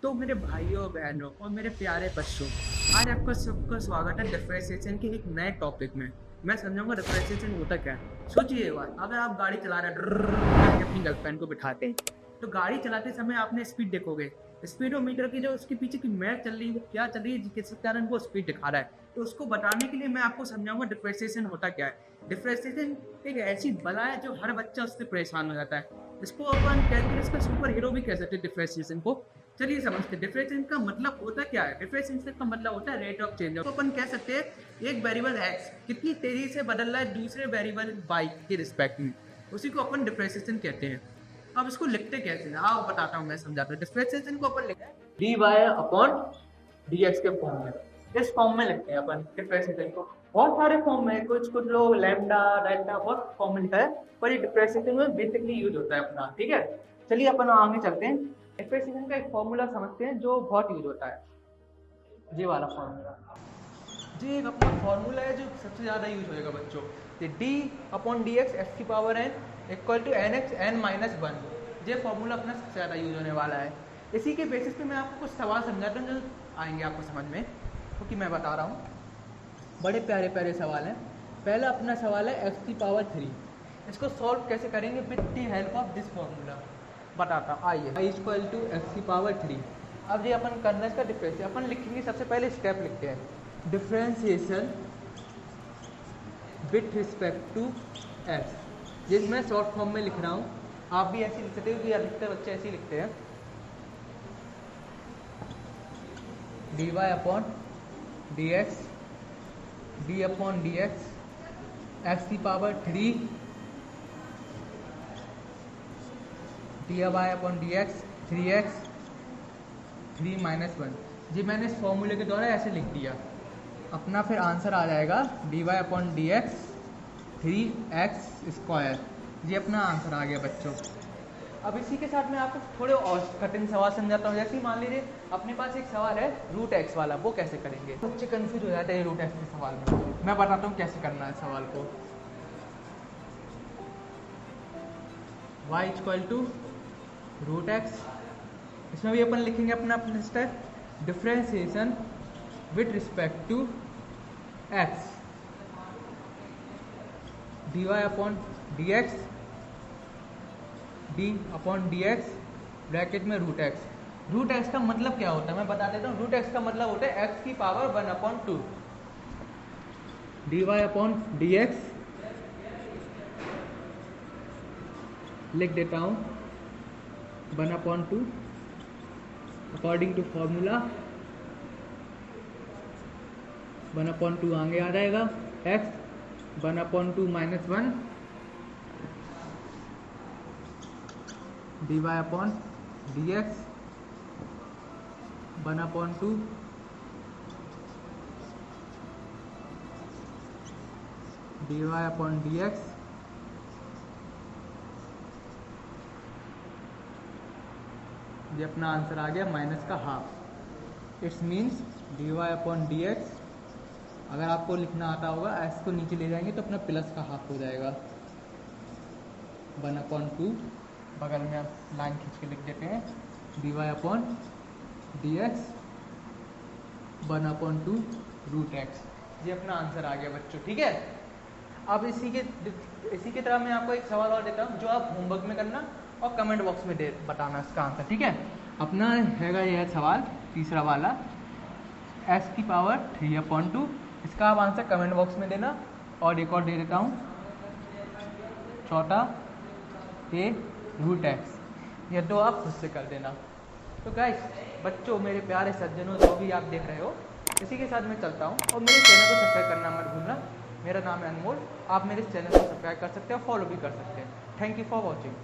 तो मेरे भाइयों बहनों और मेरे प्यारे बच्चों, आज आपका सबका स्वागत है डिफरेंशिएशन के एक नए टॉपिक में। मैं समझाऊंगा डिफरेंशिएशन होता क्या है। सोचिए एक बार, अगर आप गाड़ी चला रहे हैं करके अपनी गर्लफ्रेंड को बिठाते हैं, तो गाड़ी चलाते समय आपने स्पीड देखोगे। स्पीडोमीटर की जो उसके पीछे की मैप चल रही है वो क्या चल रही है, किस कारण वो स्पीड दिखा रहा है। तो उसको बताने के लिए मैं आपको समझाऊंगा डिफरेंशिएशन होता क्या है। डिफरेंशिएशन एक ऐसी बला है जो हर बच्चा उससे परेशान हो जाता है। इसको अपन कैलकुलस का सुपर हीरो भी कह सकते हैं डिफरेंशिएशन को। चलिए समझते हैं डिफरेंशिएशन का मतलब होता क्या है। डिफरेंशिएशन का मतलब होता है रेट ऑफ चेंज। तो अपन कह सकते हैं एक वेरिएबल एक्स कितनी तेजी से बदल रहा है दूसरे वेरिएबल वाई के रिस्पेक्ट में, उसी को अपन डिफरेंशिएशन कहते हैं। अब इसको लिखते कैसे हैं आओ बताता हूँ, मैं समझाता हूँ। डिफरेंशिएशन को अपन लिखते हैं D Y upon D X के फॉर्म में। इस फॉर्म में लिखते हैं अपन डिफरेंशिएशन को। बहुत सारे फॉर्म में, कुछ कुछ लोग लैम्डा डेल्टा बहुत फॉर्म में लिखा है, पर ये डिफरेंशिएशन में बेसिकली यूज होता है अपना। ठीक है, चलिए अपन आगे चलते हैं। डिफरेंशिएशन का एक फॉर्मूला समझते हैं जो बहुत यूज होता है, ये वाला फॉर्मूला। जी एक अपना फॉर्मूला है जो सबसे ज़्यादा यूज होएगा बच्चों। ये D upon D X F की power N equal to N X N minus one. ये फॉर्मूला अपना सबसे ज़्यादा यूज होने वाला है। इसी के बेसिस पे मैं आपको कुछ सवाल समझाता हूँ जो आएंगे आपको समझ में, क्योंकि मैं बता रहा हूँ बड़े प्यारे प्यारे सवाल हैं। पहला अपना सवाल है एक्स की पावर थ्री। इसको सॉल्व कैसे करेंगे with the help of this formula, बताता हूँ। आइए, आई इक्वल टू एक्स की पावर थ्री। अब ये अपन करना है इसका डिफरेंस। अपन लिखेंगे सबसे पहले स्टेप लिखते हैं differentiation with respect to X. जिस मैं शॉर्ट फॉर्म में लिख रहा हूँ, आप भी ऐसे लिख सकते हो कि अधिकतर बच्चे ऐसे ही लिखते हैं। D Y upon D X D upon D X की power three D Y upon D X three X three minus one. जी मैंने इस फॉर्मूले के द्वारा ऐसे लिख दिया। अपना फिर आंसर आ जाएगा D Y upon D X three X square. ये अपना आंसर आ गया बच्चों। अब इसी के साथ मैं आपको थोड़े और कठिन सवाल समझाता हूँ। जैसे ही मान लीजिए अपने पास एक सवाल है रूट एक्स वाला, वो कैसे करेंगे। बच्चे कंफ्यूज हो जाते हैं रूट एक्स के सवाल में। मैं बताता हूँ कैसे करना है सवाल को। y equal to root X, इसमें भी अपन लिखेंगे अपना अपना step differentiation with respect to X D Y upon D X D upon D X bracket में रूट एक्स। रूट एक्स का मतलब क्या होता है मैं बता देता हूँ। रूट एक्स का मतलब होता है एक्स की power one upon two. D Y upon D X लिख देता हूँ one upon two according to formula. One upon two आगे आ जाएगा X one upon two minus one D Y upon D X one upon two D Y upon D X ये अपना आंसर आ गया माइनस का half. It's means D Y upon D X, अगर आपको लिखना आता होगा एक्स को नीचे ले जाएंगे तो अपना प्लस का हाफ हो जाएगा। वन अपॉन टू बगल में आप लाइन खींच के लिख देते हैं D Y upon D X one upon two root X. ये अपना आंसर आ गया बच्चों। ठीक है, अब इसी के तरह मैं आपको एक सवाल और देता हूँ जो आप होमवर्क में करना और कमेंट बॉक्स में दे बताना इसका आंसर। ठीक है, अपना हैगा यह सवाल तीसरा वाला एक्स की पावर थ्री अपॉन टू। इसका आप आंसर कमेंट बॉक्स में देना। और एक और दे देता हूँ चौथा ए रूट एक्स। ये दो आप खुद से कर देना। तो गाइस बच्चों, मेरे प्यारे सज्जनों, जो भी आप देख रहे हो, इसी के साथ मैं चलता हूँ। और मेरे चैनल को सब्सक्राइब करना मत भूलना। मेरा नाम है अनमोल। आप मेरे चैनल को सब्सक्राइब कर सकते हैं और फॉलो भी कर सकते हैं। Thank you for watching.